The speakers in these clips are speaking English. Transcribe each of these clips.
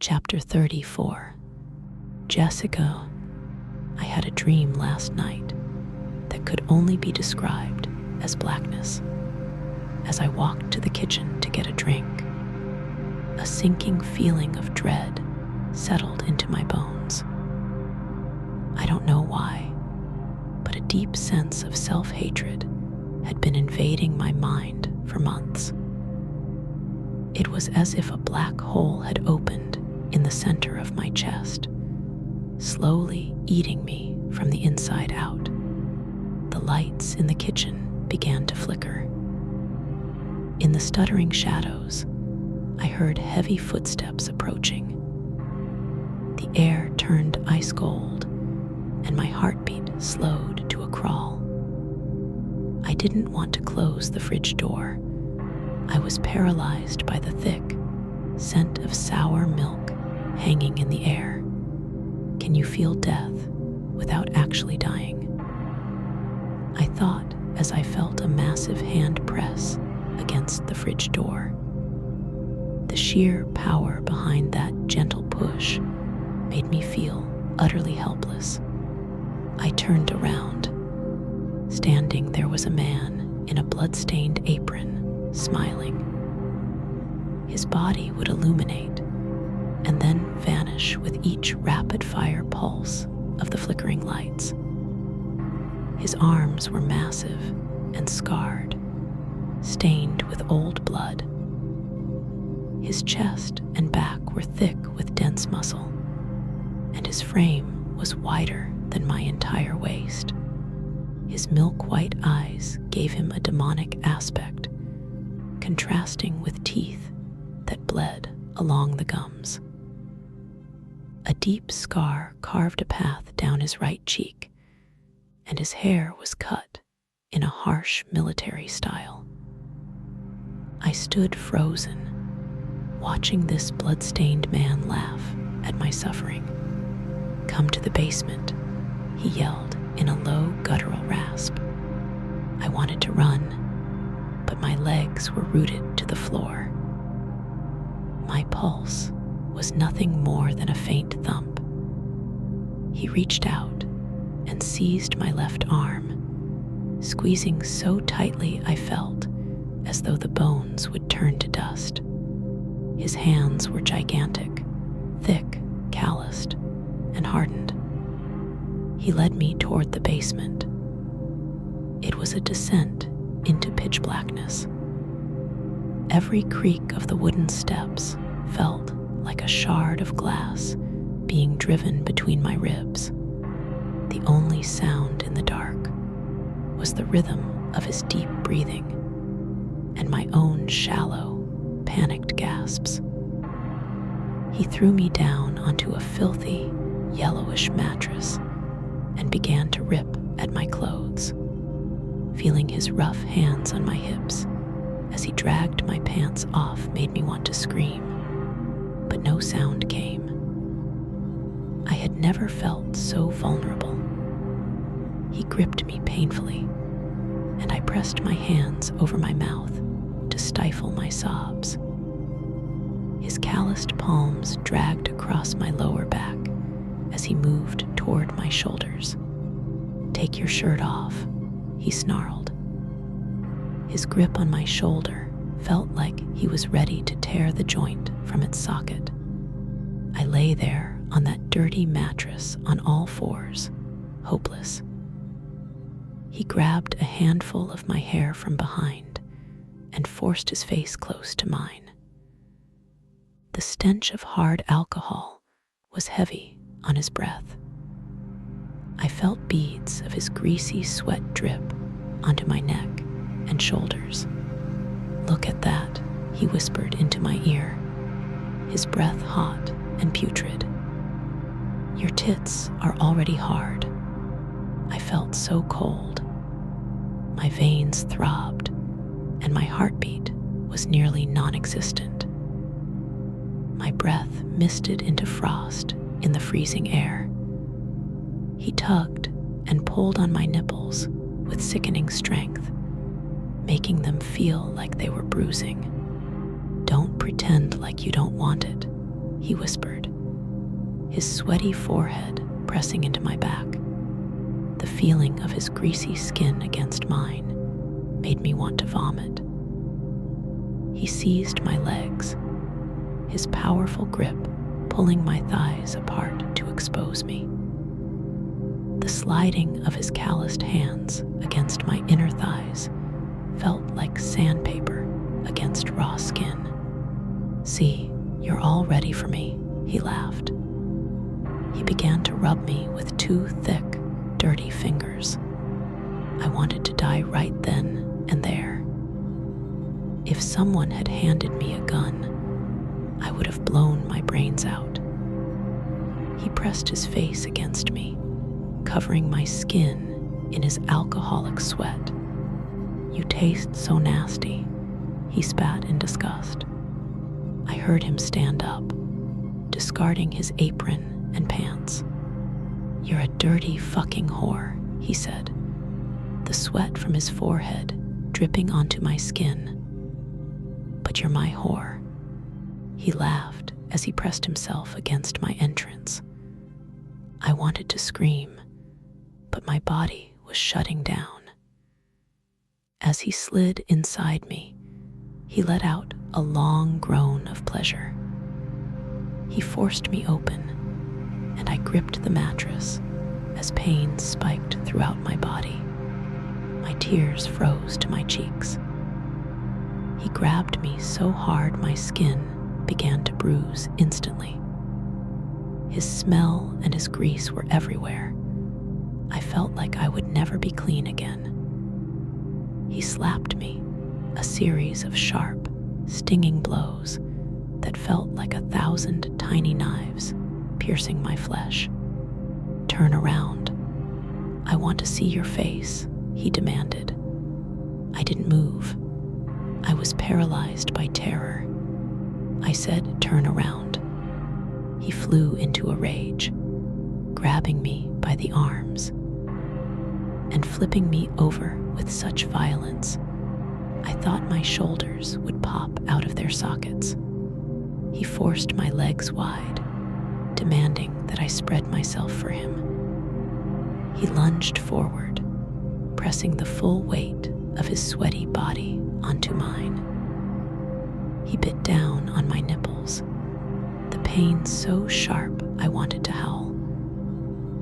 Chapter 34. Jessica, I had a dream last night that could only be described as blackness. As I walked to the kitchen to get a drink, a sinking feeling of dread settled into my bones. I don't know why, but a deep sense of self-hatred had been invading my mind for months. It was as if a black hole had opened in the center of my chest, slowly eating me from the inside out. The lights in the kitchen began to flicker. In the stuttering shadows, I heard heavy footsteps approaching. The air turned ice cold, and my heartbeat slowed to a crawl. I didn't want to close the fridge door. I was paralyzed by the thick scent of sour milk hanging in the air. Can you feel death without actually dying? I thought as I felt a massive hand press against the fridge door. The sheer power behind that gentle push made me feel utterly helpless. I turned around. Standing there was a man in a blood-stained apron, smiling. His body would illuminate and then vanish with each rapid-fire pulse of the flickering lights. His arms were massive and scarred, stained with old blood. His chest and back were thick with dense muscle, and his frame was wider than my entire waist. His milk-white eyes gave him a demonic aspect, contrasting with teeth that bled along the gums. A deep scar carved a path down his right cheek, and his hair was cut in a harsh military style. I stood frozen, watching this blood-stained man laugh at my suffering. "Come to the basement," he yelled in a low, guttural rasp. I wanted to run, but my legs were rooted to the floor. My pulse was nothing more than a faint thump. He reached out and seized my left arm, squeezing so tightly I felt as though the bones would turn to dust. His hands were gigantic, thick, calloused, and hardened. He led me toward the basement. It was a descent into pitch blackness. Every creak of the wooden steps felt like a shard of glass being driven between my ribs. The only sound in the dark was the rhythm of his deep breathing and my own shallow, panicked gasps. He threw me down onto a filthy, yellowish mattress and began to rip at my clothes. Feeling his rough hands on my hips as he dragged my pants off made me want to scream, but no sound came. I had never felt so vulnerable. He gripped me painfully, and I pressed my hands over my mouth to stifle my sobs. His calloused palms dragged across my lower back as he moved toward my shoulders. "Take your shirt off," he snarled. His grip on my shoulder felt like he was ready to tear the joint from its socket. I lay there on that dirty mattress on all fours, hopeless. He grabbed a handful of my hair from behind and forced his face close to mine. The stench of hard alcohol was heavy on his breath. I felt beads of his greasy sweat drip onto my neck and shoulders. "Look at that," he whispered into my ear, his breath hot and putrid. "Your tits are already hard." I felt so cold. My veins throbbed, and my heartbeat was nearly non-existent. My breath misted into frost in the freezing air. He tugged and pulled on my nipples with sickening strength, making them feel like they were bruising. "Don't pretend like you don't want it," he whispered, his sweaty forehead pressing into my back. The feeling of his greasy skin against mine made me want to vomit. He seized my legs, his powerful grip pulling my thighs apart to expose me. The sliding of his calloused hands against my inner thighs felt like sandpaper against raw skin. "See, you're all ready for me," he laughed. He began to rub me with two thick, dirty fingers. I wanted to die right then and there. If someone had handed me a gun, I would have blown my brains out. He pressed his face against me, covering my skin in his alcoholic sweat. "You taste so nasty," he spat in disgust. I heard him stand up, discarding his apron and pants. "You're a dirty fucking whore," he said, the sweat from his forehead dripping onto my skin. "But you're my whore." He laughed as he pressed himself against my entrance. I wanted to scream, but my body was shutting down. As he slid inside me, he let out a long groan of pleasure. He forced me open, and I gripped the mattress as pain spiked throughout my body. My tears froze to my cheeks. He grabbed me so hard my skin began to bruise instantly. His smell and his grease were everywhere. I felt like I would never be clean again. He slapped me, a series of sharp, stinging blows that felt like 1,000 tiny knives piercing my flesh. "Turn around. I want to see your face," he demanded. I didn't move. I was paralyzed by terror. I said, "Turn around." He flew into a rage, grabbing me by the arms and flipping me over with such violence, I thought my shoulders would pop out of their sockets. He forced my legs wide, demanding that I spread myself for him. He lunged forward, pressing the full weight of his sweaty body onto mine. He bit down on my nipples, the pain so sharp I wanted to howl,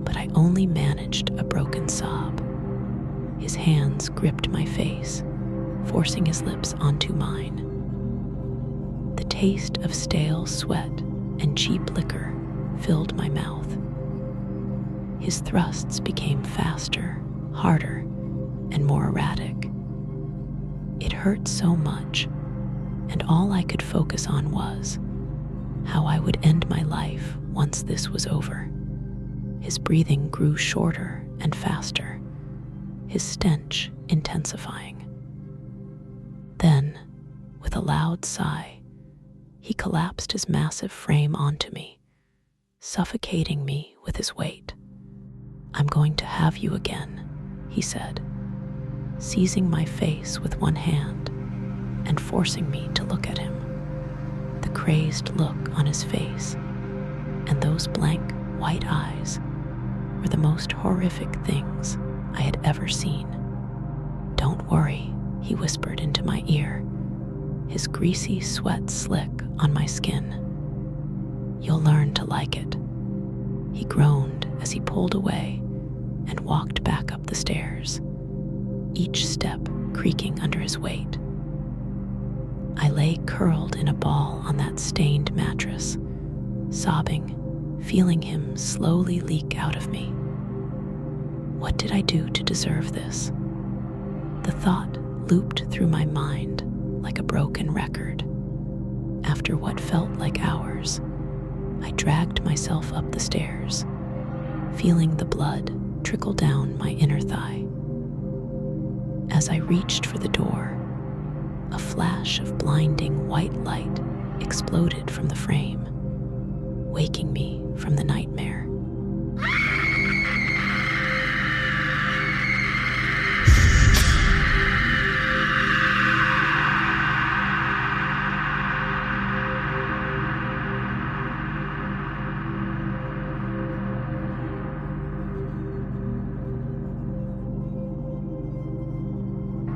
but I only managed a broken sob. His hands gripped my face, forcing his lips onto mine. The taste of stale sweat and cheap liquor filled my mouth. His thrusts became faster, harder, and more erratic. It hurt so much, and all I could focus on was how I would end my life once this was over. His breathing grew shorter and faster, his stench intensifying. Then, with a loud sigh, he collapsed his massive frame onto me, suffocating me with his weight. "I'm going to have you again," he said, seizing my face with one hand and forcing me to look at him. The crazed look on his face and those blank white eyes were the most horrific things I had ever seen. "Don't worry," he whispered into my ear, his greasy sweat slick on my skin. "You'll learn to like it." He groaned as he pulled away and walked back up the stairs, each step creaking under his weight. I lay curled in a ball on that stained mattress, sobbing, feeling him slowly leak out of me. What did I do to deserve this? The thought looped through my mind like a broken record. After what felt like hours, I dragged myself up the stairs, feeling the blood trickle down my inner thigh. As I reached for the door, a flash of blinding white light exploded from the frame, waking me from the nightmare.